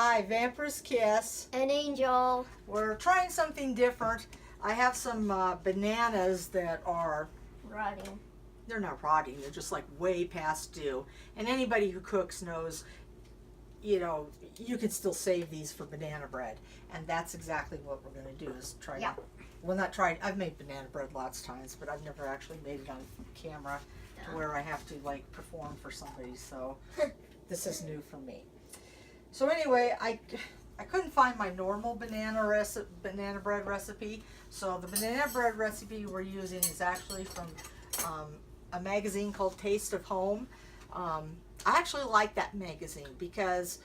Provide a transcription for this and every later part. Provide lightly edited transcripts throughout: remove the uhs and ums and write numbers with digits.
Hi, Vampyresskiss. An angel. We're trying something different. I have some bananas that are, Rotting. they're not rotting, they're just like way past due. And anybody who cooks knows, you know, you can still save these for banana bread. And that's exactly what we're going to do is try Yep. to, well, not try, I've made banana bread lots of times, but I've never actually made it on camera to where I have to like perform for somebody. So this is new for me. So anyway, I couldn't find my normal banana bread recipe. So the banana bread recipe we're using is actually from a magazine called Taste of Home. I actually like that magazine because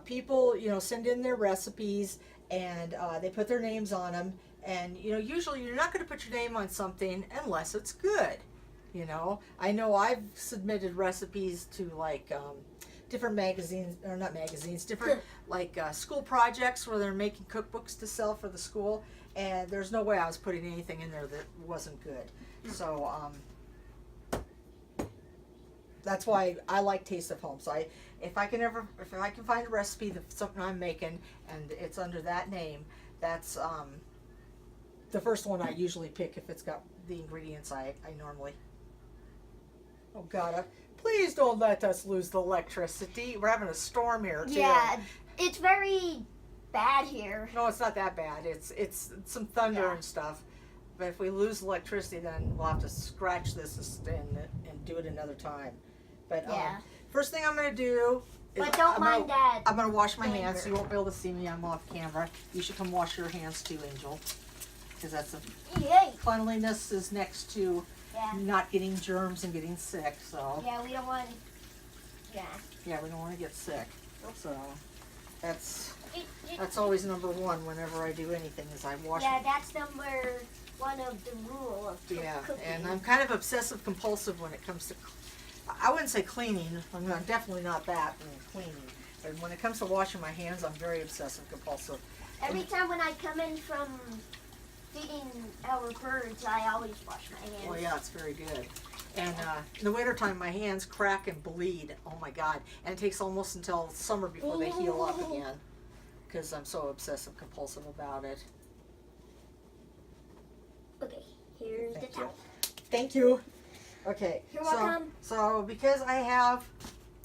people, you know, send in their recipes and they put their names on them. And, you know, usually you're not going to put your name on something unless it's good. You know I've submitted recipes to like different magazines, or not magazines, different like school projects where they're making cookbooks to sell for the school, and there's no way I was putting anything in there that wasn't good. So that's why I like Taste of Home. So if I can find a recipe that's something I'm making and it's under that name, that's the first one I usually pick if it's got the ingredients I normally. Oh God, please don't let us lose the electricity. We're having a storm here too. Yeah, it's very bad here. No, it's not that bad. It's some thunder and stuff. But if we lose electricity, then we'll have to scratch this and do it another time. But first thing I'm going to do is But don't mind Dad. I'm going to wash my hands. So you won't be able to see me. I'm off camera. You should come wash your hands too, Angel. Because that's Yay. cleanliness is next to not getting germs and getting sick. So yeah, we don't want. yeah, we don't want to get sick. So that's always number one whenever I do anything is I wash. Yeah, that's number one of the rule of cooking. And I'm kind of obsessive compulsive when it comes to, I wouldn't say cleaning. I'm definitely not that in cleaning. But when it comes to washing my hands, I'm very obsessive compulsive. Every time when I come in from feeding our birds, I always wash my hands. Well, yeah, it's very good. And in the wintertime, my hands crack and bleed. Oh my God. And it takes almost until summer before they heal up again. Because I'm so obsessive compulsive about it. Okay, here's the towel. Thank you. Okay. You're welcome. So because I have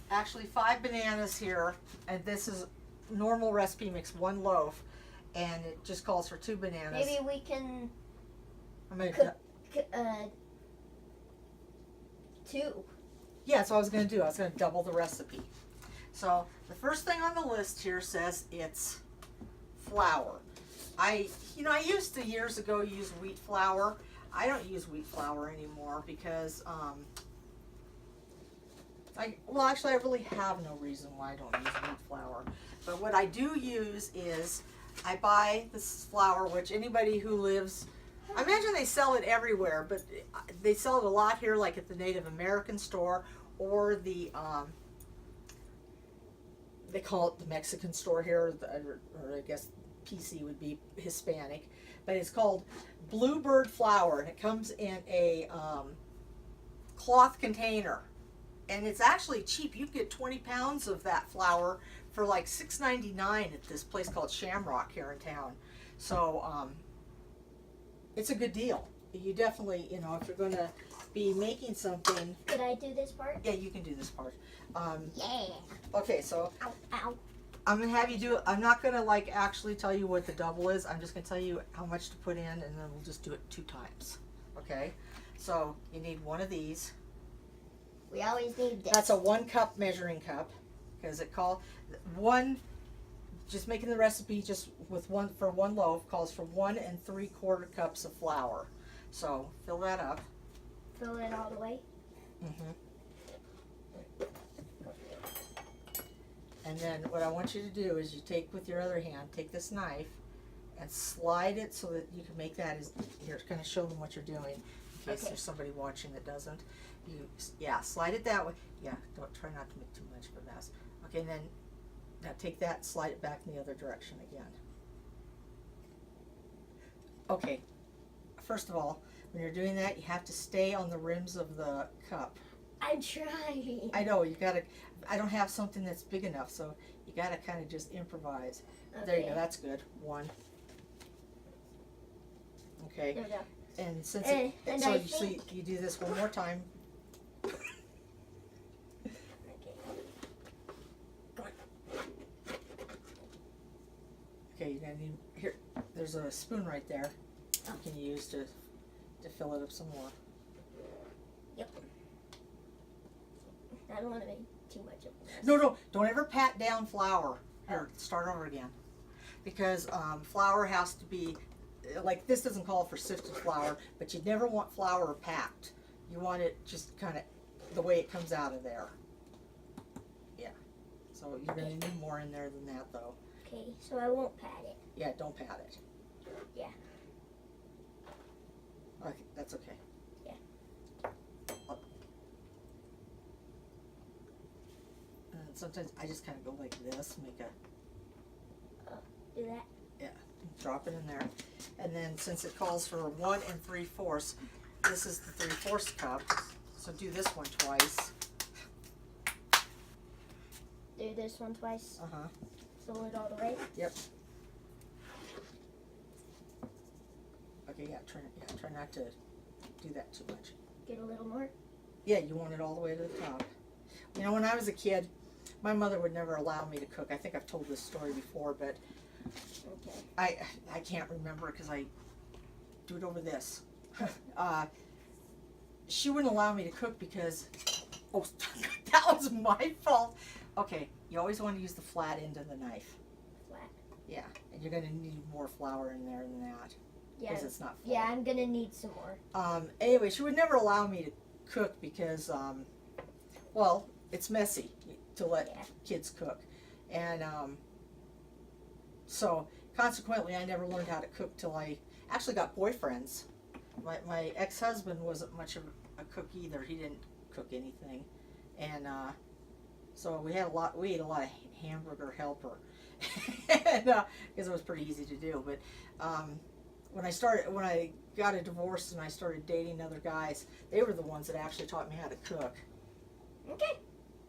actually 5 bananas here, and this is normal recipe makes 1 loaf, and it just calls for 2 bananas. Maybe we can I'm gonna cook 2. Yeah, that's what I was going to do. I was going to double the recipe. So the first thing on the list here says it's flour. I used to years ago use wheat flour. I don't use wheat flour anymore because I really have no reason why I don't use wheat flour. But what I do use is I buy this flour, which anybody who lives, I imagine they sell it everywhere, but they sell it a lot here, like at the Native American store or the, they call it the Mexican store here, or I guess PC would be Hispanic, but it's called Bluebird flour, and it comes in a cloth container, and it's actually cheap. You can get 20 pounds of that flour for like $6.99 at this place called Shamrock here in town. So it's a good deal. You definitely, you know, if you're going to be making something. Could I do this part? Yeah, you can do this part. Yeah. Okay, so Ow, ow. I'm going to have you do it. I'm not going to like actually tell you what the double is. I'm just going to tell you how much to put in, and then we'll just do it 2 times. Okay? So you need 1 of these. We always need this. That's a 1 cup measuring cup, because it called 1. Just making the recipe just with 1 for 1 loaf calls for 1 3/4 cups of flour. So fill that up. Fill it all the way. And then what I want you to do is you take with your other hand, take this knife and slide it so that you can make that as, here, kind of show them what you're doing in case there's somebody watching that doesn't. Slide it that way. Yeah, don't try not to make too much of a mess. Okay, and then now take that, slide it back in the other direction again. Okay, first of all, when you're doing that, you have to stay on the rims of the cup. I'm trying. I know, you gotta, I don't have something that's big enough, so You gotta kind of just improvise. There you go, that's good. 1. Okay. There we go. And since And so I you see, you do this one more time. Okay, you're gonna need here. There's a spoon right there. You can use to fill it up some more. Yep. I don't want to make too much of this. No, don't ever pat down flour. Here, start over again. Because flour has to be, like this doesn't call for sifted flour, but you never want flour packed. You want it just kind of the way it comes out of there. Yeah. So you're going to need more in there than that though. Okay, so I won't pat it. Yeah, don't pat it. Yeah. Okay, that's okay. Yeah. And sometimes I just kind of go like this, make a, Do that. yeah, drop it in there. And then since it calls for 1 3/4, this is the 3/4 cup. So do this one twice. Do this one twice. Uh-huh. Fill it all the way. Yep. Okay, yeah, try not to do that too much. Get a little more. Yeah, you want it all the way to the top. You know, when I was a kid, my mother would never allow me to cook. I think I've told this story before, but Okay. I can't remember because I do it over this. She wouldn't allow me to cook because, oh, that was my fault. Okay, you always want to use the flat end of the knife. Flat. Yeah, and you're going to need more flour in there than that. Yeah. Because it's not full. Yeah, I'm gonna need some more. Anyway, she would never allow me to cook because, well, it's messy to let kids cook. And so, consequently, I never learned how to cook till I actually got boyfriends. My ex-husband wasn't much of a cook either. He didn't cook anything. And so we ate a lot of hamburger helper. Because it was pretty easy to do. But when I got a divorce and I started dating other guys, they were the ones that actually taught me how to cook. Okay.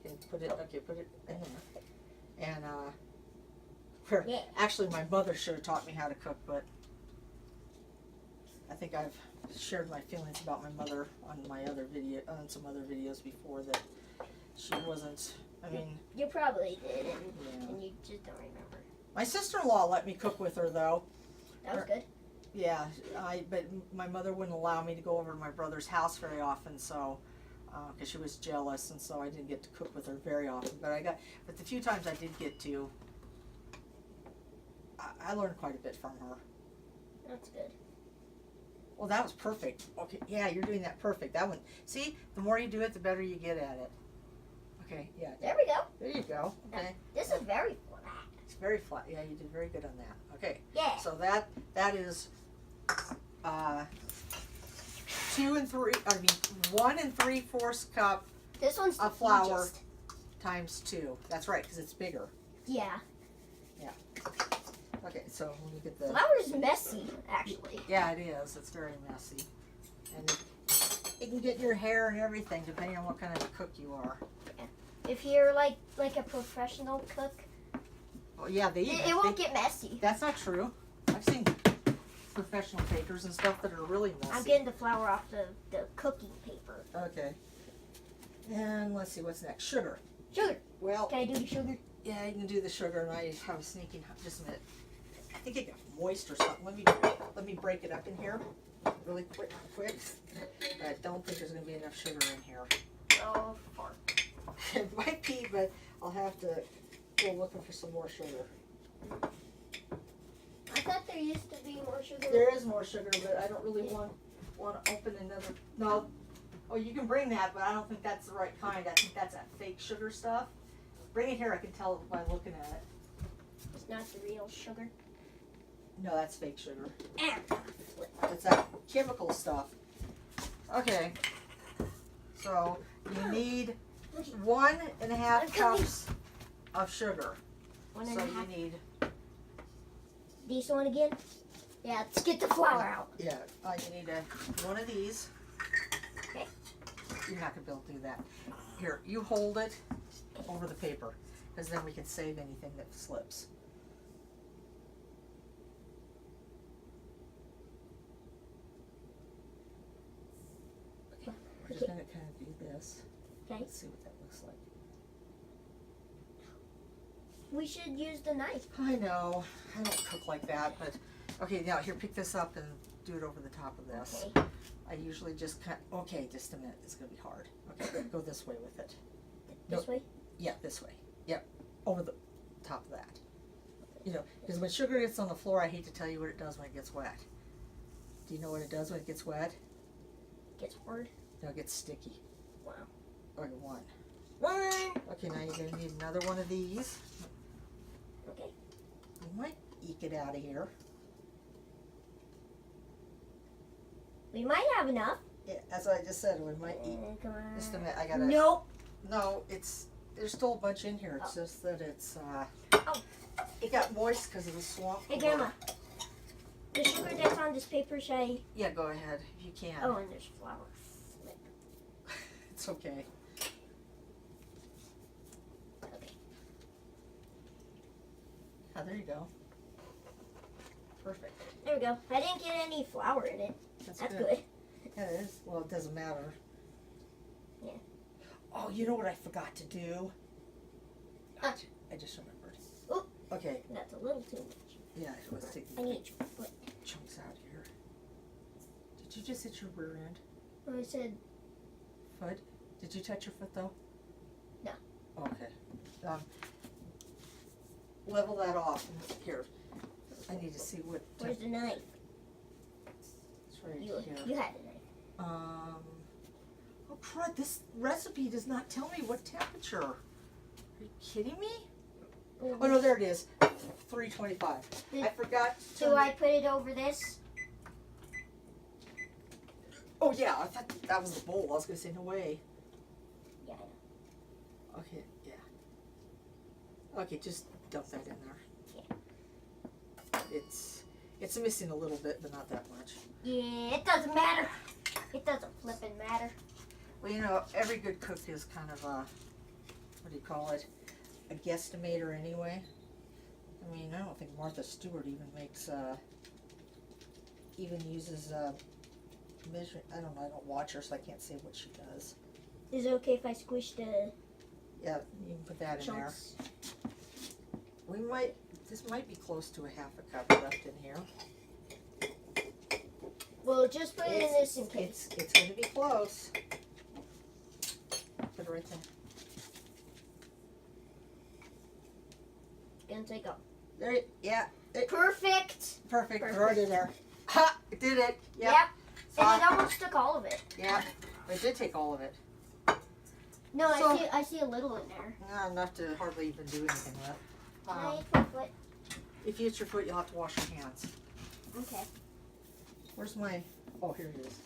And put it in there. And actually my mother should have taught me how to cook, but I think I've shared my feelings about my mother on some other videos before, that she wasn't. I mean, you probably did, and you just don't remember. My sister-in-law let me cook with her though. That was good. Yeah, but my mother wouldn't allow me to go over to my brother's house very often, so because she was jealous, and so I didn't get to cook with her very often. But the few times I did get to, I learned quite a bit from her. That's good. Well, that was perfect. Okay, yeah, you're doing that perfect. That one, see, the more you do it, the better you get at it. Okay, yeah. There we go. There you go. Okay. This is very flat. It's very flat. Yeah, you did very good on that. Okay. Yeah. So that is 1 3/4 cup This one's of flour hugest. times 2. That's right, because it's bigger. Yeah. Okay, so let me get the. Flour's messy, actually. Yeah, it is. It's very messy, and it can get in your hair and everything, depending on what kind of a cook you are. If you're like a professional cook, Oh yeah, it won't get messy. That's not true. I've seen professional bakers and stuff that are really messy. I'm getting the flour off the cooking paper. Okay. And let's see what's next. Sugar. Sugar. Well, Can I do the sugar? yeah, you can do the sugar, and I have a sneaking. Just a minute. I think it got moist or something. Let me break it up in here, really quick. But I don't think there's going to be enough sugar in here. Oh, fart. It might be, but I'll have to go looking for some more sugar. I thought there used to be more sugar. There is more sugar, but I don't really want to open another. No. Oh, you can bring that, but I don't think that's the right kind. I think that's that fake sugar stuff. Bring it here. I can tell by looking at it. It's not the real sugar. No, that's fake sugar. Ah. It's that chemical stuff. Okay. So you need 1.5 cups of sugar. One So and a half. you need. This one again? Yeah, let's get the flour out. Yeah. You need one of these. Okay. You're not gonna be able to do that. Here, you hold it over the paper, because then we can save anything that slips. Okay, we're just gonna kind of do this. Okay. Let's see what that looks like. We should use the knife. I know, I don't cook like that, but, okay, now here, pick this up and do it over the top of this. Okay. I usually just cut, okay, just a minute, it's gonna be hard. Okay, go this way with it. This way? Yeah, this way. Yep, over the top of that. You know, because when sugar gets on the floor, I hate to tell you what it does when it gets wet. Do you know what it does when it gets wet? Gets hard. No, it gets sticky. Wow. Okay, one. One. Okay, now you're gonna need another one of these. Okay. You might eke it out of here. We might have enough. Yeah, as I just said, we might eke. Come on. Just a minute, I gotta. Nope. No, there's still a bunch in here. It's Oh. just that it's, Oh. it got moist because of the swamp. Hey, water. Grandma. The sugar that's on this paper, should I? Yeah, go ahead, if you can. Oh, and there's flour. It's okay. Okay. Oh, there you go. Perfect. There we go. I didn't get any flour in it. That's good. Yeah, it is. Well, it doesn't matter. Yeah. Oh, you know what I forgot to do? Huh. I just remembered. Oop. Okay. That's a little too much. Yeah, let's take I the need your foot. chunks out here. Did you just hit your rear end? Oh, I said Foot? Did you touch your foot though? No. Okay. Level that off. Here. I need to see what. where's the knife? It's right You here. had a knife. Oh crud! This recipe does not tell me what temperature. Are you kidding me? Oh no, there it is. 325. I forgot to. Do I put it over this? Oh yeah, I thought that was the bowl. I was gonna say no way. Yeah, I know. Okay, yeah. Okay, just dump that in there. Yeah. It's missing a little bit, but not that much. Yeah, it doesn't matter. It doesn't flippin' matter. Well, you know, every good cook is kind of a, what do you call it? A guesstimator anyway. I mean, I don't think Martha Stewart even makes, even uses, measure. I don't know. I don't watch her, so I can't say what she does. Is it okay if I squish the Yeah, you can put that in there. chunks? We might. This might be close to a half a cup left in here. Well, just put it in this in case. It's going to be close. Put it right there. It's gonna take up. There. Yeah. Perfect. Perfect. Perfect. Right in there. Ha! It did it. Yep. And it almost took all of it. Yeah. It did take all of it. No, So- I see a little in there. Not enough to hardly even do anything with. Can I eat my foot? If you hit your foot, you'll have to wash your hands. Okay. Where's my? Oh, here it is.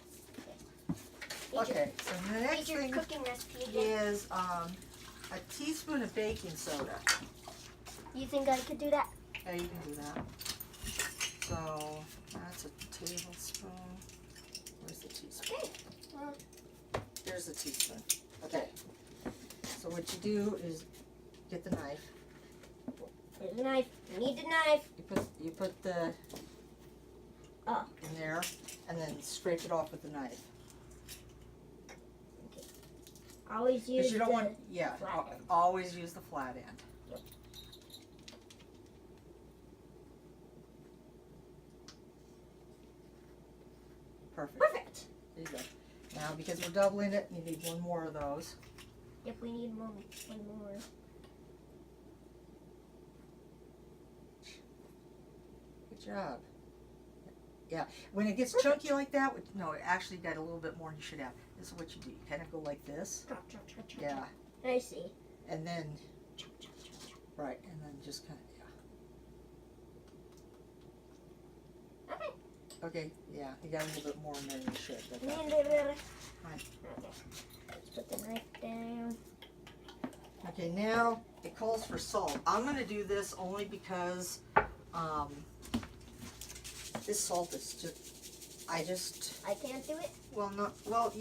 Eat Okay. So the Your, next eat your thing cooking recipe again. is a teaspoon of baking soda. You think I could do that? Yeah, you can do that. So that's a tablespoon. Where's the teaspoon? Okay. Well, There's the teaspoon. Okay. So what you do is get the knife. there's the knife. I need the knife. You put the in there, and then scrape it off with the knife. Always use Because you don't the want, flat end. always use the flat end. Yep. Perfect. Perfect. There you go. Now, because we're doubling it, you need one more of those. Yep, we need one more. Good job. Yeah, when it gets chunky like that, no, it actually got a little bit more than you should have. This is what you do. You kind of go like this. Chop, chop, chop, chop, Yeah, chop. I see. and then, Chop, chop, chop, chop. right, and then just kind of, Okay. yeah. Okay, yeah, you got a little bit more in there than you should. But And that- then Fine. Okay. Let's put the knife down. Okay, now it calls for salt. I'm going to do this only because this salt is just I just, I can't do it? well, no, well,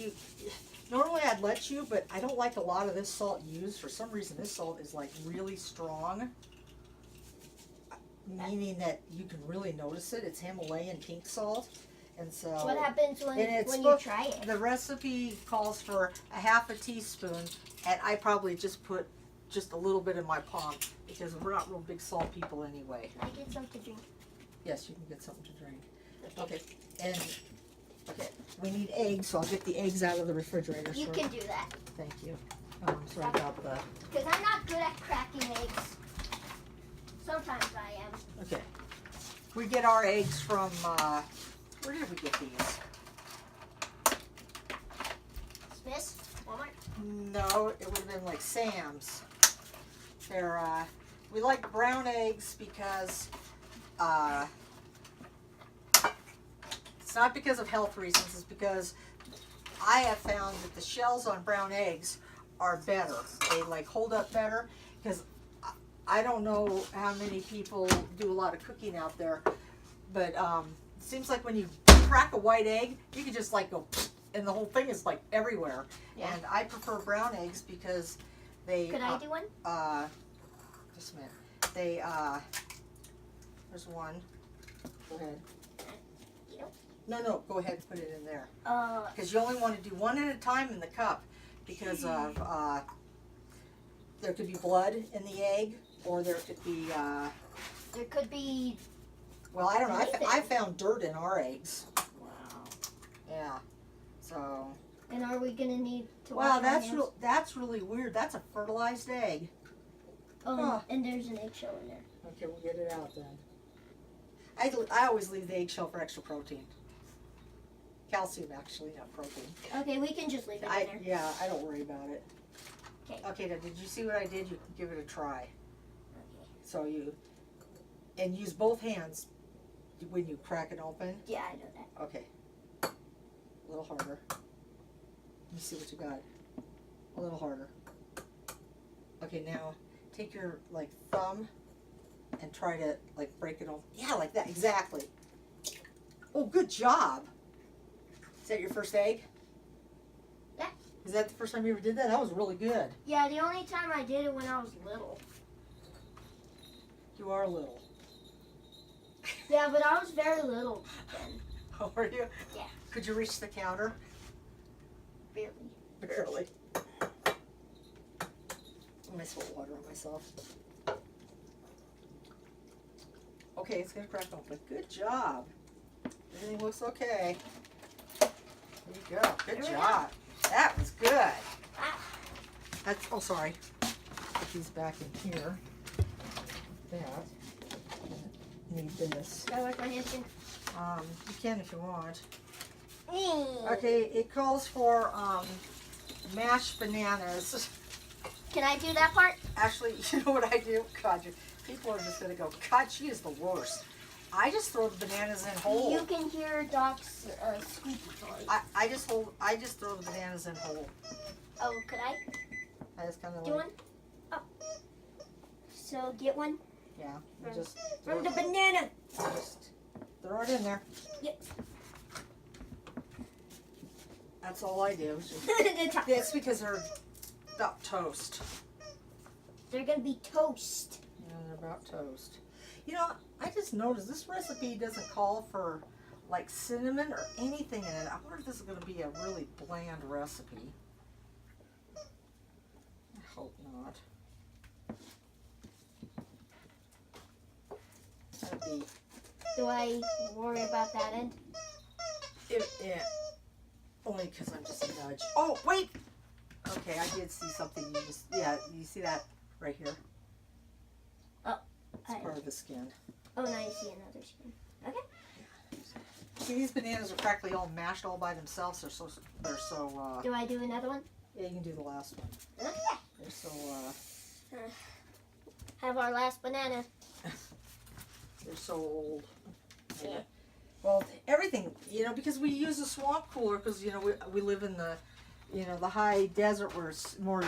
normally I'd let you, but I don't like a lot of this salt used. For some reason, this salt is like really strong, meaning that you can really notice it. It's Himalayan pink salt, and so. What happens when and you try it? The recipe calls for a half a teaspoon, and I probably just put just a little bit in my palm because we're not real big salt people anyway. Can I get some to drink? Yes, you can get something to drink. Okay, and we need eggs, so I'll get the eggs out of the refrigerator. You can do that. Thank you. Sorry about that. Because I'm not good at cracking eggs. Sometimes I am. Okay. We get our eggs from, where did we get these? Smith's? Walmart? No, it would have been like Sam's. They're, we like brown eggs because, it's not because of health reasons, it's because I have found that the shells on brown eggs are better. They like hold up better because I don't know how many people do a lot of cooking out there, but it seems like when you crack a white egg, you can just like go, and the whole thing is like everywhere. Yeah. And I prefer brown eggs because they. Could I do one? Just a minute. They there's one. Go ahead. No, go ahead and put it in there. Because you only want to do one at a time in the cup because of there could be blood in the egg, or there could be There could be. well, I don't know. Anything. I found dirt in our eggs. Wow. Yeah. So. And are we gonna need to wash Well, our that's hands? that's really weird. That's a fertilized egg. Huh. And there's an eggshell in there. Okay, we'll get it out then. I always leave the eggshell for extra protein. Calcium, actually, not protein. Okay, we can just leave it in there. Yeah, I don't worry about it. Okay. Okay, now, did you see what I did? You can give it a try. Okay. So and use both hands when you crack it open. Yeah, I know that. Okay. A little harder. Let me see what you got. A little harder. Okay, now take your like thumb and try to like break it open. Yeah, like that, exactly. Oh, good job. Is that your first egg? Yeah. Is that the first time you ever did that? That was really good. Yeah, the only time I did it when I was little. You are little. Yeah, but I was very little then. How are you? Yeah. Could you reach the counter? Barely. Barely. I'm gonna spill water on myself. Okay, it's gonna crack open. Good job. Everything looks okay. There you go. Good There we job. That was good. Ah. That's. Oh, sorry. Put these back in here. That. Need this. Can I wash my hands in? You can if you want. Mm. Okay, it calls for mashed bananas. Can I do that part? Actually, you know what I do? God, people are just gonna go, God, she is the worst. I just throw the bananas in whole. You can hear Doc's squeaky toy. I just throw the bananas in whole. Oh, could I I just kind of do one? Oh. So get one Yeah, you just from the banana. just throw it in there. Yes. That's all I do. The top. It's because they're about toast. They're gonna be toast. Yeah, they're about toast. You know, I just noticed this recipe doesn't call for like cinnamon or anything in it. I wonder if this is going to be a really bland recipe. I hope not. That'd be, Do I worry about that end? yeah, only because I'm just a nudge. Oh, wait! Okay, I did see something. You see that right here? It's part of the skin. Oh, now you see another skin. Okay. See, these bananas are practically all mashed all by themselves. They're so Do I do another one? yeah, you can do the last one. Okay. They're so, Have our last banana. they're so old. Yeah. Well, everything, because we use a swamp cooler because, we live in the, the high desert where it's more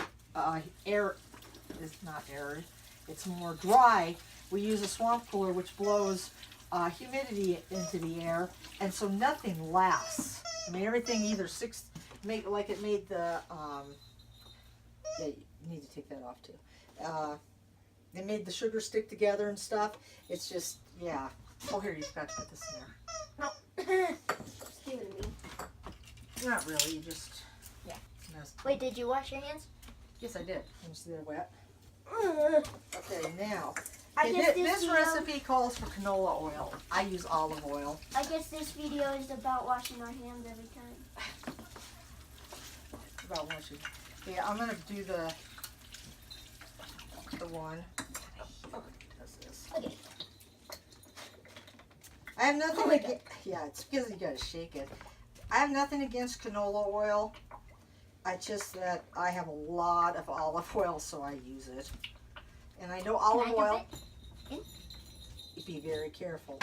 air, it's not arid, it's more dry. We use a swamp cooler which blows humidity into the air, and so nothing lasts. I mean, everything either like it made the, yeah, you need to take that off too. It made the sugar stick together and stuff. It's just, yeah. Oh, here, you've got to put this in there. No. Just give it to me. Not really, you just, Yeah. mess. Wait, did you wash your hands? Yes, I did. Can you see they're wet? Uh, Okay, now, I guess this video, recipe calls for canola oil. I use olive oil. I guess this video is about washing our hands every time. About washing. Yeah, I'm gonna do the one. Oh, does this. Okay. I have nothing Oh my against. Yeah, it's because you gotta shake it. I have nothing against canola oil. I just that I have a lot of olive oil, so I use it. And I know olive oil. Be very careful.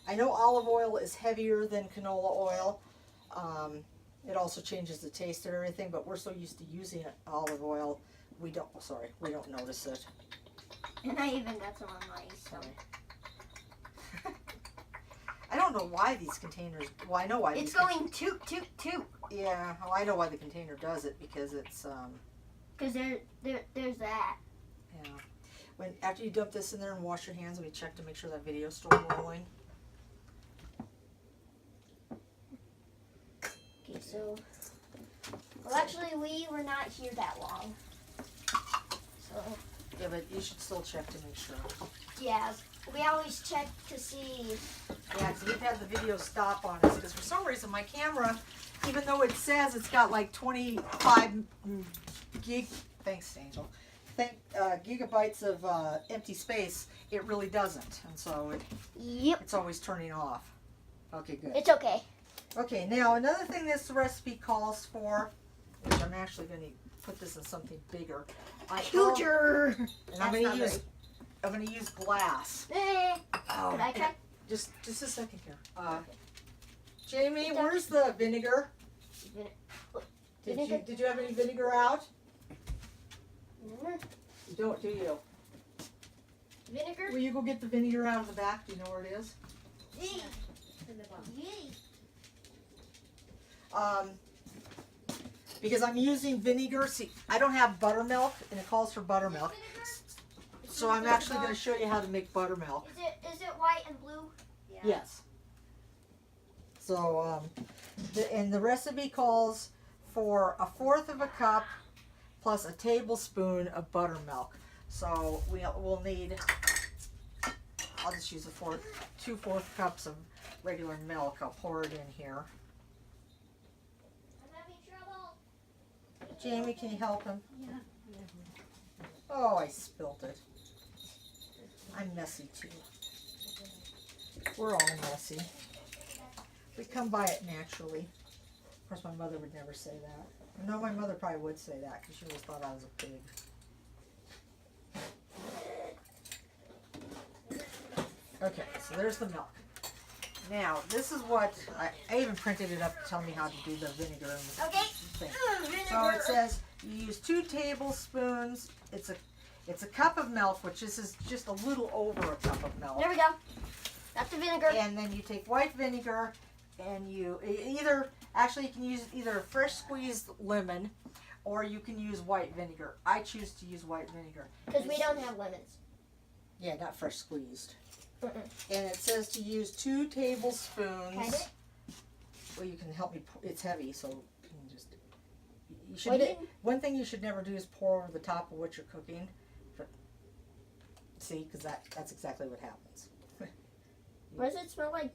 I know olive oil is heavier than canola oil. It also changes the taste of everything, but we're so used to using olive oil, we don't notice it. And I even got some on my Sorry. I don't know why these containers, well, I know why. It's going toot, toot, toot. Yeah, well, I know why the container does it, because it's, Because there's that. yeah. After you dump this in there and wash your hands, we check to make sure that video's still rolling. Okay, so, well, actually, we were not here that long. So, Yeah, but you should still check to make sure. yeah, we always check to see. Yeah, because we've had the video stop on us, because for some reason my camera, even though it says it's got like 25 thanks, Angel, gigabytes of empty space, it really doesn't, and so Yep. it's always turning off. Okay, good. It's okay. Okay, now another thing this recipe calls for, which I'm actually going to put this in something bigger. Huger. And I'm going to use glass. Could I try? Just a second here. Jamie, where's the vinegar? Vinegar? Did you have any vinegar out? Mm-hmm. You don't, do you? Vinegar? Will you go get the vinegar out of the back? Do you know where it is? Yay. Because I'm using vinegar. See, I don't have buttermilk, and it calls for buttermilk. So I'm actually going to show you how to make buttermilk. Is it white and blue? Yeah. Yes. So, and the recipe calls for 1/4 of a cup plus a tablespoon of buttermilk. So we'll need, I'll just use 2/4 cups of regular milk. I'll pour it in here. I'm having trouble. Jamie, can you help him? Yeah. Oh, I spilt it. I'm messy too. We're all messy. We come by it naturally. Of course, my mother would never say that. No, my mother probably would say that because she always thought I was a pig. Okay, so there's the milk. Now, this is what, I even printed it up to tell me how to do the vinegar and the Okay. thing. Vinegar. So it says you use 2 tablespoons. It's a cup of milk, which this is just a little over a cup of milk. There we go. That's the vinegar. And then you take white vinegar, and you can use either a fresh squeezed lemon, or you can use white vinegar. I choose to use white vinegar. Because we don't have lemons. Yeah, not fresh squeezed. Mm-mm. And it says to use 2 tablespoons. Tried it? Well, you can help me. It's heavy, so you can just. You should. What do you- One thing you should never do is pour over the top of what you're cooking. See, because that's exactly what happens. What does it smell like?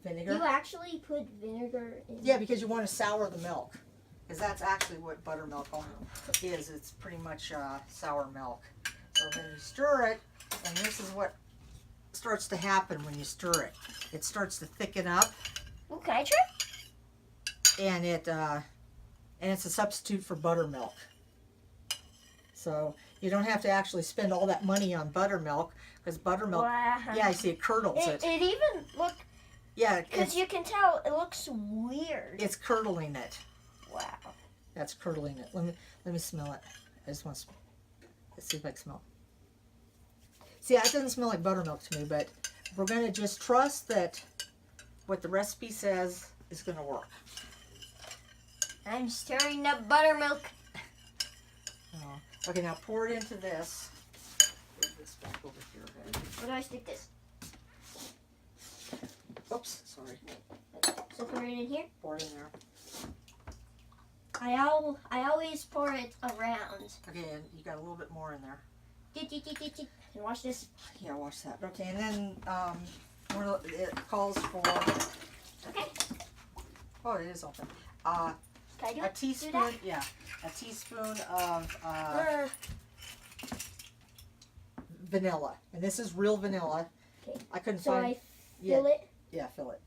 Vinegar? You actually put vinegar in? Yeah, because you want to sour the milk. Because that's actually what buttermilk is. It's pretty much sour milk. So then you stir it, and this is what starts to happen when you stir it. It starts to thicken up, Well, can I try? and it's a substitute for buttermilk. So you don't have to actually spend all that money on buttermilk, because buttermilk, Wow. yeah, I see it curdles it. It even look, Yeah, because you can tell it looks weird. it's curdling it. Wow. That's curdling it. Let me smell it. I just want to see if I can smell. See, it doesn't smell like buttermilk to me, but we're going to just trust that what the recipe says is going to work. I'm stirring the buttermilk. Okay, now pour it into this. Move this back over here. Where do I stick this? Oops, sorry. So put it in here. Pour it in there. I always pour it around. Okay, and you got a little bit more in there. And watch this. Yeah, watch that. Okay, and then it calls for. Okay. Oh, it is open. Can I do A it? teaspoon. Do that? Yeah, a teaspoon of vanilla, and this is real vanilla. Okay. I couldn't So find. I fill it. Yeah, fill it.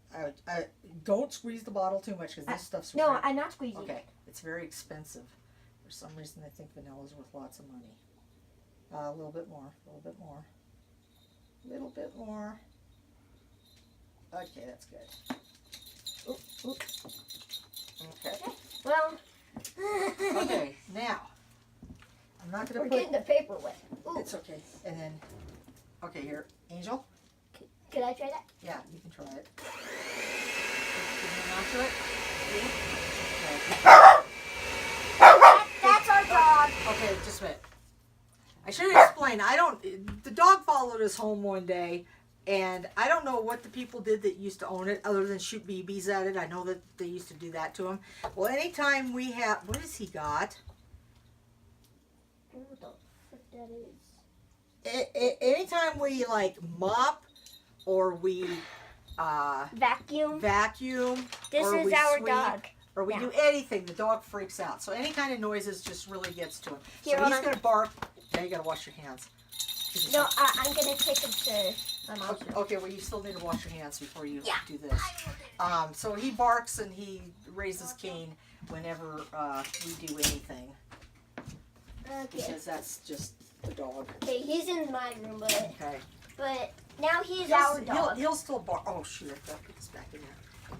I don't squeeze the bottle too much because this stuff's No, very, I'm not squeezing okay. it. It's very expensive. For some reason, I think vanilla's worth lots of money. A little bit more. A little bit more. A little bit more. Okay, that's good. Ooh, ooh. Okay. Well. Okay, now I'm not gonna We're put. getting the paper wet. Ooh. It's okay. And then, okay, here, Angel. Could I try that? Yeah, you can try it. Can you not do it? That's our dog. Okay, just a minute. I should explain. The dog followed us home one day, and I don't know what the people did that used to own it other than shoot BBs at it. I know that they used to do that to him. Well, anytime we have, what has he got? I don't know what the frick that is. Anytime we like mop or we Vacuum. This or is we our sweep, dog. or we Yeah. do anything, the dog freaks out. So any kind of noises just really gets to him. Here, so hold he's on. going to bark. Now you got to wash your hands. No, I'm gonna take him to my mom's room. Okay, well you still need to wash your hands before you Yeah. do this. So he barks and he raises cane whenever we do anything. Okay. Because that's just the dog. Okay, he's in my room, Okay. but now he's our dog. He'll still bark. Oh shoot, I've got to put this back in there.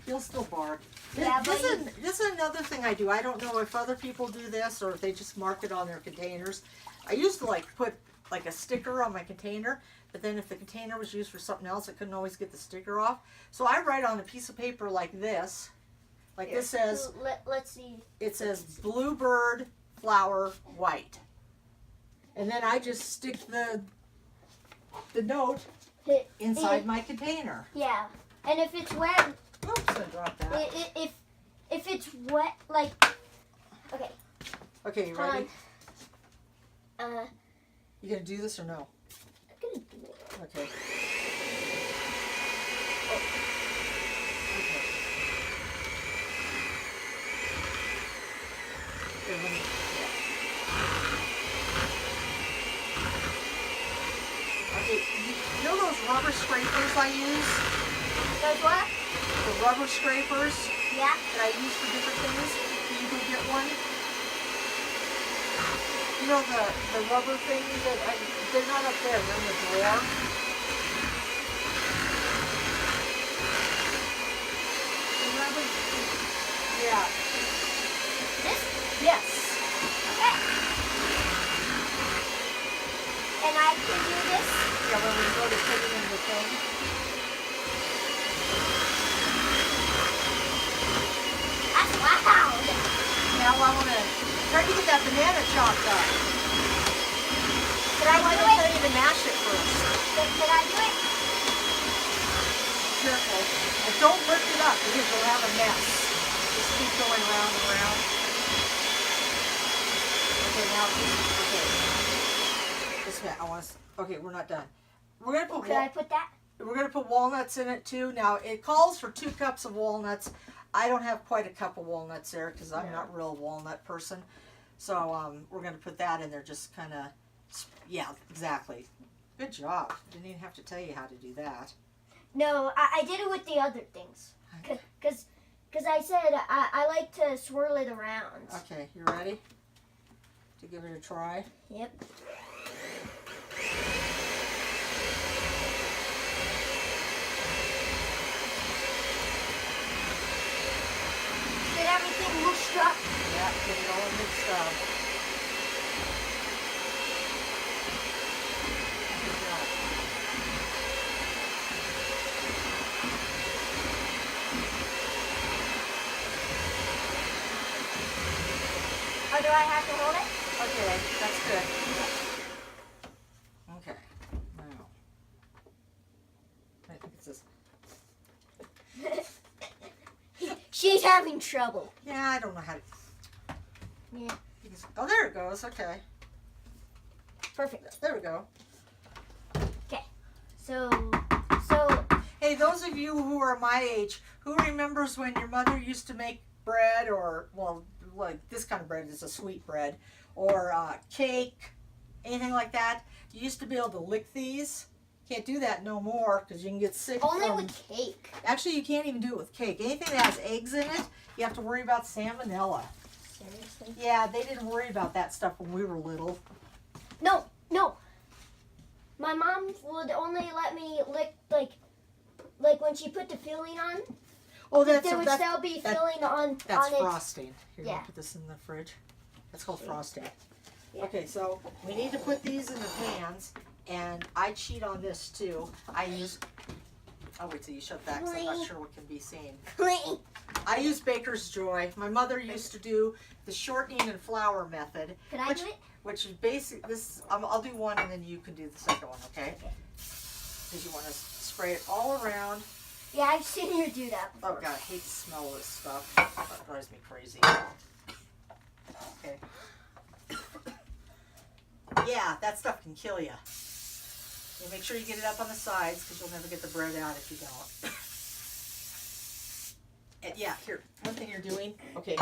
He'll still bark. Yeah, this but is another thing I do. I don't know if other people do this or if they just mark it on their containers. I used to put a sticker on my container, but then if the container was used for something else, I couldn't always get the sticker off. So I write on a piece of paper like this. Like Here, this says, let's see. it says bluebird flower white. And then I just stick the note inside my container. Yeah, and if it's wet, Oops, I dropped that. if it's wet, like, okay. Okay, you ready? On. You gonna do this or no? I'm gonna do it. Okay. Oh. Okay. Here, let me. Okay, you know those rubber scrapers I use? Those what? The rubber scrapers Yeah. that I use for different things? Can you go get one? You know the rubber thing that they're not up there, they're in the drawer. Remember? Yeah. This? Yes. Okay. And I can do this? Yeah, when we go to put it in the thing. That's loud. Now I want to try to get that banana chopped up. Can I I do tell it? you to mash it first. Can I do it? Careful. And don't lift it up because you'll have a mess. Just keep going round and round. Okay, now, okay. This minute, I want to, okay, we're not done. We're going to put, Can I put that? we're going to put walnuts in it too. Now, it calls for 2 cups of walnuts. I don't have quite a cup of walnuts there because I'm not a real walnut person. So, we're going to put that in there just kind of, yeah, exactly. Good job. Didn't even have to tell you how to do that. No, I did it with the other things. Because I said I like to swirl it around. Okay, you ready to give it a try? Yep. Get everything mushed up. Yeah, get it all mixed up. Good job. Or do I have to hold it? Okay, that's good. Okay, now. I think it's this. She's having trouble. Yeah, I don't know how to. Yeah. Oh, there it goes. Okay. Perfect. There we go. So. Hey, those of you who are my age, who remembers when your mother used to make bread, or, well, like this kind of bread is a sweet bread, or cake, anything like that? You used to be able to lick these. Can't do that no more because you can get sick. Only with cake. Actually, you can't even do it with cake. Anything that has eggs in it, you have to worry about salmonella. Seriously? Yeah, they didn't worry about that stuff when we were little. No. My mom would only let me lick like when she put the filling on. Oh, There would still be filling on That's it. frosting. Here, Yeah. I'll put this in the fridge. That's called frosting. Yeah. Okay, so we need to put these in the pans, and I cheat on this too. I'll wait till you shut that because I'm not sure what can be seen. I use Baker's Joy. My mother used to do the shortening and flour method. Can I do it? Which is basic. I'll do one and then you can do the second one, okay? Because you want to spray it all around. Yeah, I've seen you do that Oh before. god, I hate the smell of this stuff. That drives me crazy. Okay. Yeah, that stuff can kill you. You make sure you get it up on the sides because you'll never get the bread out if you don't. And yeah, here, one thing you're doing. Okay,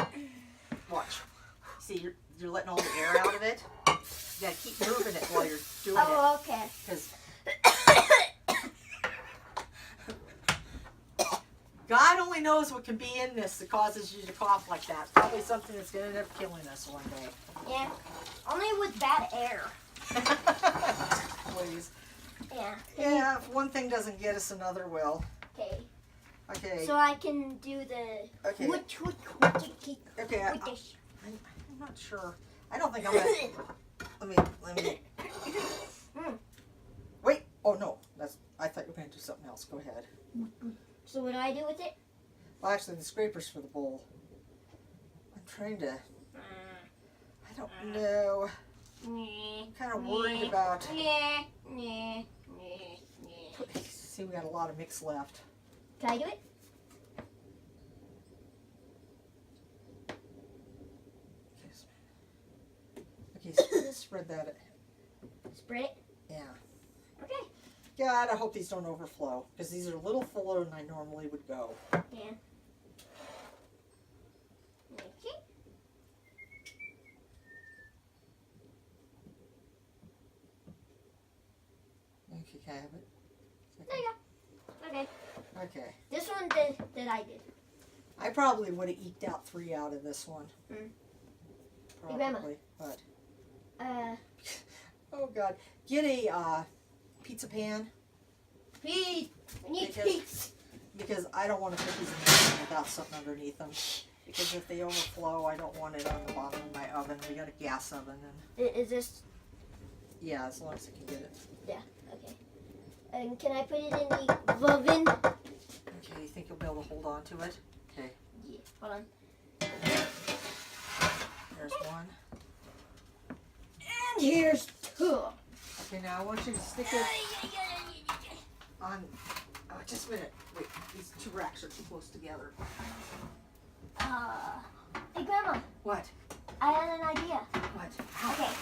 watch. See, you're letting all the air out of it. You gotta keep moving it while you're doing it. Oh, okay. Because God only knows what can be in this that causes you to cough like that. Probably something that's going to end up killing us one day. Yeah. Only with bad air. Please. Yeah. Yeah, if one thing doesn't get us, another will. Okay. Okay. So I can do the. Okay. Okay, I'm not sure. I don't think I'm going to. Let me. Wait. Oh, no. I thought you were going to do something else. Go ahead. So what do I do with it? Well, actually, the scraper's for the bowl. I'm trying to. I don't know. I'm kind of worried about. See, we got a lot of mix left. Can I do it? Okay, spread that. Spread it? Yeah. Okay. God, I hope these don't overflow because these are a little fuller than I normally would go. Yeah. Okay. Okay, can I have it? There you go. Okay. Okay. This one that I did. I probably would have eked out 3 out of this one. Hey, Grandma. Probably, but. Oh God. Get a pizza pan. Pete, we need pizza. Because I don't want to put these in the oven without something underneath them. Because if they overflow, I don't want it on the bottom of my oven. We got a gas oven. And Is this? yeah, as long as I can get it. Yeah. Okay. And can I put it in the oven? Okay, you think you'll be able to hold on to it? Okay. Yeah. Hold on. There's one. And here's 2. Okay, now I want you to stick it on. Oh, just a minute. Wait, these 2 racks are too close together. Hey, Grandma. What? I had an idea. What? Ow. Okay.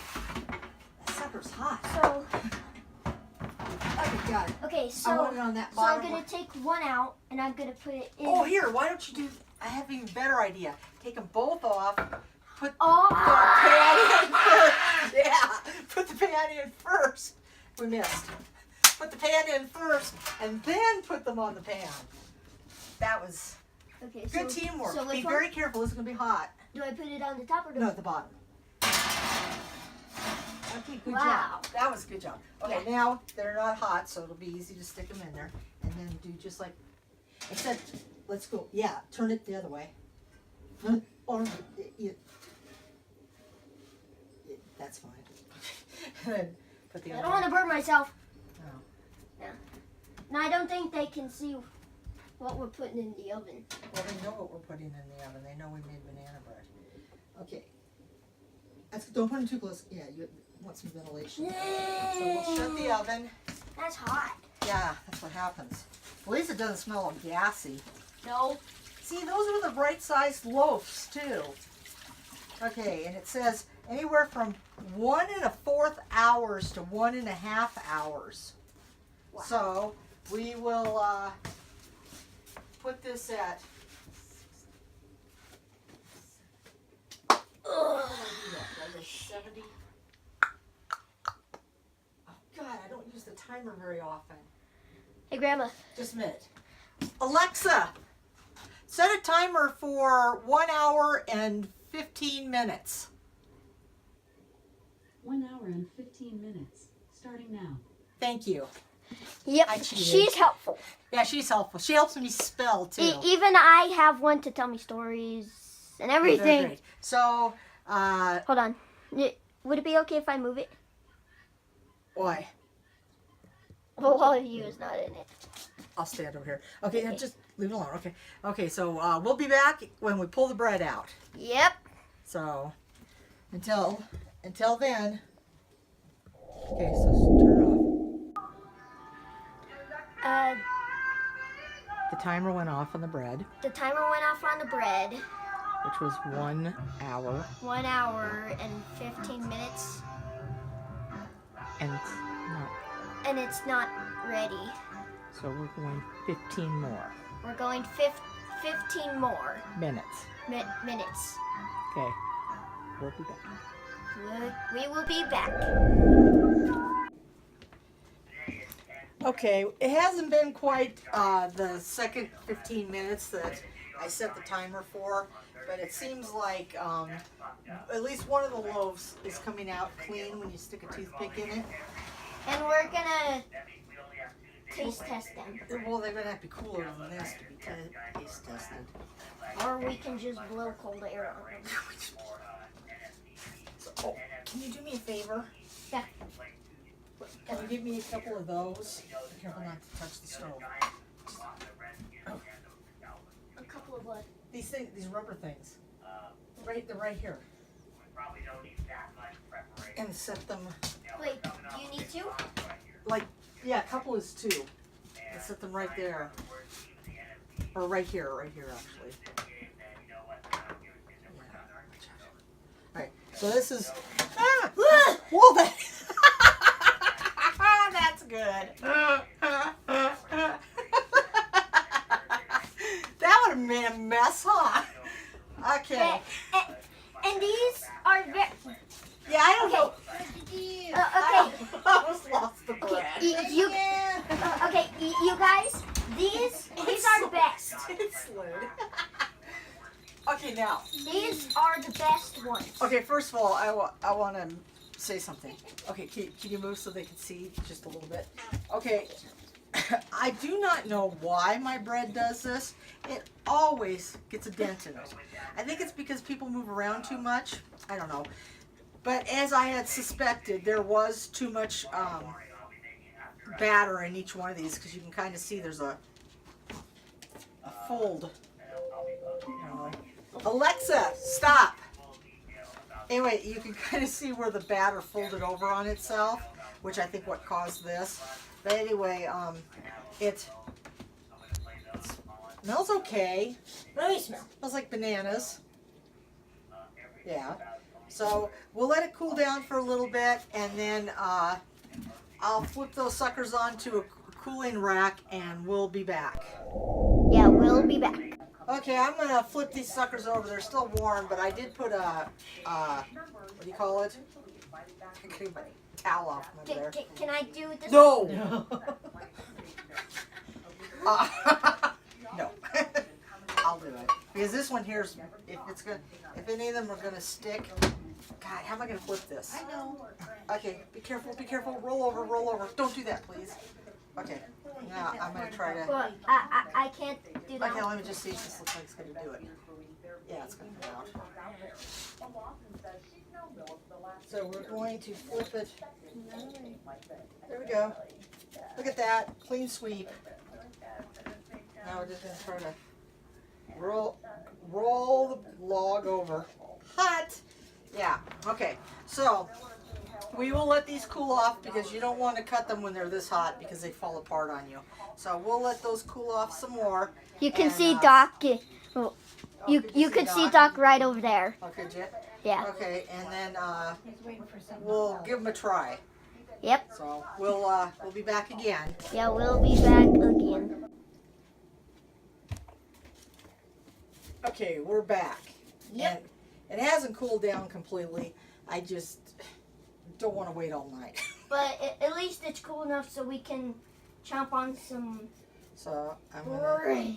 That sucker's hot. So. Okay, got it. Okay, I so. want it on that So I'm bottom gonna one. take one out, and I'm gonna put it in. Oh, here. Why don't you do? I have an even better idea. Take them both off. Put Oh. the pan in first. Yeah. Put the pan in first. We missed. Put the pan in first, and then put them on the pan. That was Okay. good teamwork. So Be which very one? careful. It's gonna be hot. Do I put it on the top or the? No, at the bottom. Okay, good Wow. job. That was a good job. Okay, now they're not hot, so it'll be easy to stick them in there. And then do just like, except, let's go, yeah, turn it the other way. Or, that's fine. And then put the I other don't want to burn myself. No. Yeah. No, I don't think they can see what we're putting in the oven. Well, they know what we're putting in the oven. They know we made banana bread. Okay. don't put them too close. Yeah, you want some ventilation. So we'll shut the oven. That's hot. Yeah, that's what happens. At least it doesn't smell gassy. No. See, those are the right-sized loaves, too. Okay, and it says anywhere from 1 1/4 hours to 1 1/2 hours. Wow. So we will put this at 70. Oh God, I don't use the timer very often. Hey, Grandma. Just a minute. Alexa, set a timer for 1 hour and 15 minutes. 1 hour and 15 minutes. Starting now. Thank you. Yep, I cheated. she's helpful. Yeah, she's helpful. She helps me spell too. Even I have one to tell me stories and Very everything. great. So, Hold on. Would it be okay if I move it? why? Well, all of you is not in it. I'll stand over here. Okay, now just leave it alone. Okay. Okay, so we'll be back when we pull the bread out. Yep. So, until then. Okay, so turn it off. The timer went off on the bread, The timer went off on the bread. which was 1 hour, 1 hour and 15 minutes, and it's not. and it's not ready. So we're going 15 more We're going 15 more minutes. minutes. Okay, we'll be back. We will be back. Okay, it hasn't been quite the second 15 minutes that I set the timer for, but it seems like at least one of the loaves is coming out clean when you stick a toothpick in it. And we're gonna taste test them. Well, they're going to have to be cooler than this to be taste tested. Or we can just blow cold air on them. So, oh, can you do me a favor? Yeah. Can you give me a couple of those? Be careful not to touch the stove. Oh, A couple of what? these things, these rubber things. They're right here. And set them, Wait, do you need to? yeah, a couple is 2. And set them right there. Or right here actually. Alright, so this is, whoa, that's good. That would have made a mess, huh? Okay. And these are very... Yeah, I don't know. Okay. I almost lost the bread. Okay, you guys, these are best. It slid. Okay, now. These are the best ones. Okay, first of all, I want to say something. Okay, can you move so they can see just a little bit? Okay, I do not know why my bread does this. It always gets a dent in it. I think it's because people move around too much. I don't know. But as I had suspected, there was too much batter in each one of these because you can kind of see there's a fold. Alexa, stop! Anyway, you can kind of see where the batter folded over on itself, which I think what caused this. But anyway, it smells okay. Let me smell. Smells like bananas. Yeah. So we'll let it cool down for a little bit, and then I'll flip those suckers onto a cooling rack, and we'll be back. Yeah, we'll be back. Okay, I'm gonna flip these suckers over. They're still warm, but I did put a what do you call it? I'm getting my towel off from over there. Can I do this? No. No. I'll do it because this one here's if any of them are gonna stick. God, how am I gonna flip this? I know. Okay, be careful, be careful. Roll over. Don't do that, please. Okay, now I'm gonna try to. Well, I can't do that. Okay, let me just see if this looks like it's gonna do it. Yeah, it's gonna come out. So we're going to flip it. There we go. Look at that, clean sweep. Now we're just gonna try to roll the log over. Hot. Yeah. Okay. So, we will let these cool off because you don't want to cut them when they're this hot because they fall apart on you. So we'll let those cool off some more. You can And, see Doc. You could could see Doc right over there. Okay, Jet. Yeah. Okay, and then we'll give them a try. Yep. So we'll be back again. Yeah, we'll be back again. Okay, we're back. Yep. And it hasn't cooled down completely. I just don't want to wait all night. But at least it's cool enough so we can chomp on some So I'm bread.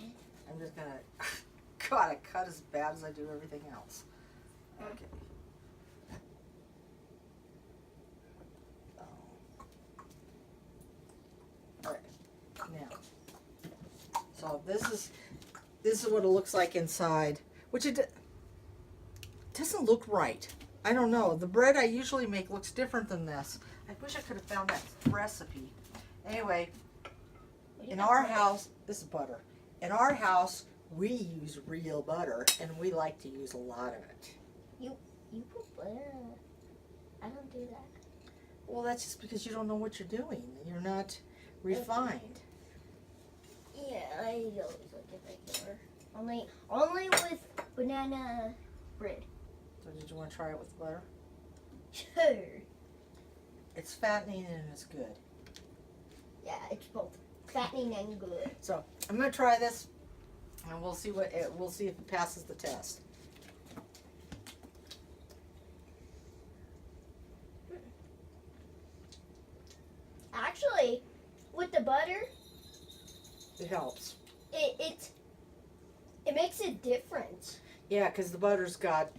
just gonna. God, I cut as bad as I do everything else. Okay. All right. Now, so this is what it looks like inside, which it doesn't look right. I don't know. The bread I usually make looks different than this. I wish I could have found that recipe. Anyway, in our house, this is butter. In our house, we use real butter, and we like to use a lot of it. You put butter. I don't do that. Well, that's just because you don't know what you're doing. You're not refined. Yeah, I always like it regular. Only with banana bread. So did you want to try it with butter? Sure. It's fattening and it's good. Yeah, it's both fattening and good. So I'm gonna try this, and we'll see we'll see if it passes the test. Actually, with the butter, It helps. it makes it different. Yeah, because the butter's got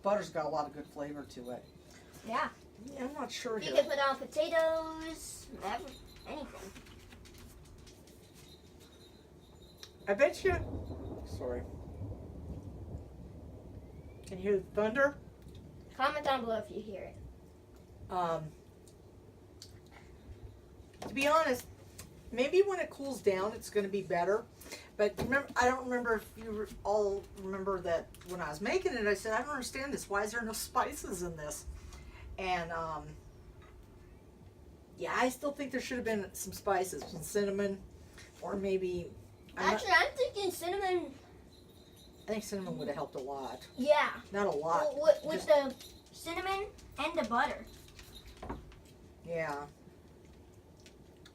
butter's got a lot of good flavor to it. Yeah. Yeah, I'm not sure You here. can put on potatoes, anything. I bet you. Sorry. Can you hear the thunder? Comment down below if you hear it. To be honest, maybe when it cools down, it's going to be better. But remember, I don't remember if you all remember that when I was making it, I said, I don't understand this. Why is there no spices in this? And, yeah, I still think there should have been some spices, some cinnamon, or maybe, I'm thinking cinnamon. I think cinnamon would have helped a lot. Yeah. Not a lot. With just- the cinnamon and the butter. Yeah.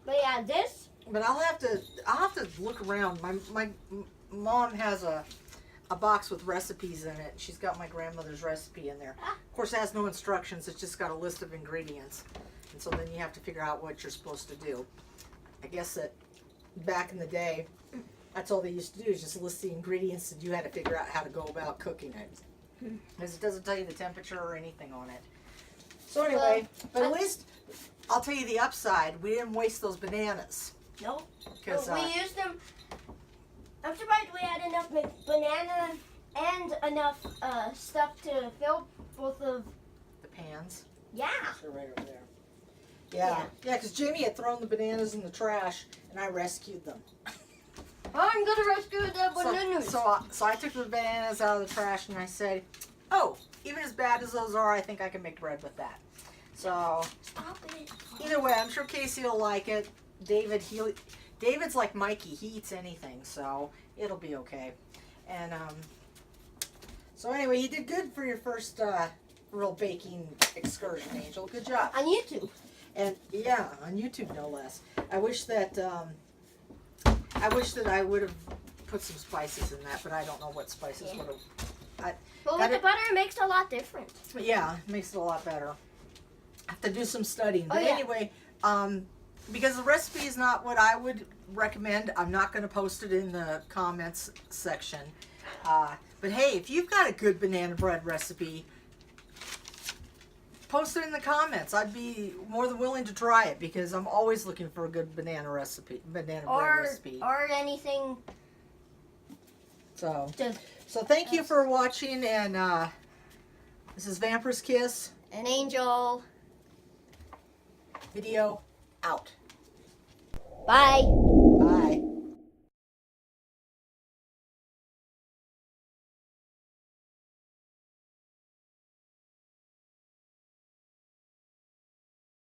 But yeah, this. But I'll have to look around. My mom has a box with recipes in it. She's got my grandmother's recipe in there. Of course, it has no instructions. It's just got a list of ingredients. And so then you have to figure out what you're supposed to do. I guess that back in the day, that's all they used to do is just list the ingredients and you had to figure out how to go about cooking it. Because it doesn't tell you the temperature or anything on it. So anyway, but at least I'll tell you the upside. We didn't waste those bananas. Nope. Because we used them. I'm surprised we had enough banana and enough stuff to fill both of. the pans. Yeah. They're right over there. Yeah, because Jimmy had thrown the bananas in the trash, and I rescued them. I'm gonna rescue the bananas. So I took the bananas out of the trash, and I said, "Oh, even as bad as those are, I think I can make bread with that." So Stop it. either way, I'm sure Casey will like it. David's like Mikey; he eats anything, so it'll be okay. And so anyway, you did good for your first real baking excursion, Angel. Good job. On YouTube. And yeah, on YouTube no less. I wish that I would have put some spices in that, but I don't know what spices would have. But with the butter, it makes a lot different. Yeah, it makes it a lot better. I have to do some studying. But yeah. anyway, because the recipe is not what I would recommend, I'm not going to post it in the comments section. But hey, if you've got a good banana bread recipe, post it in the comments. I'd be more than willing to try it because I'm always looking for a good banana bread recipe. Or anything. So thank you for watching, and this is Vampyresskiss. An angel. Video out. Bye.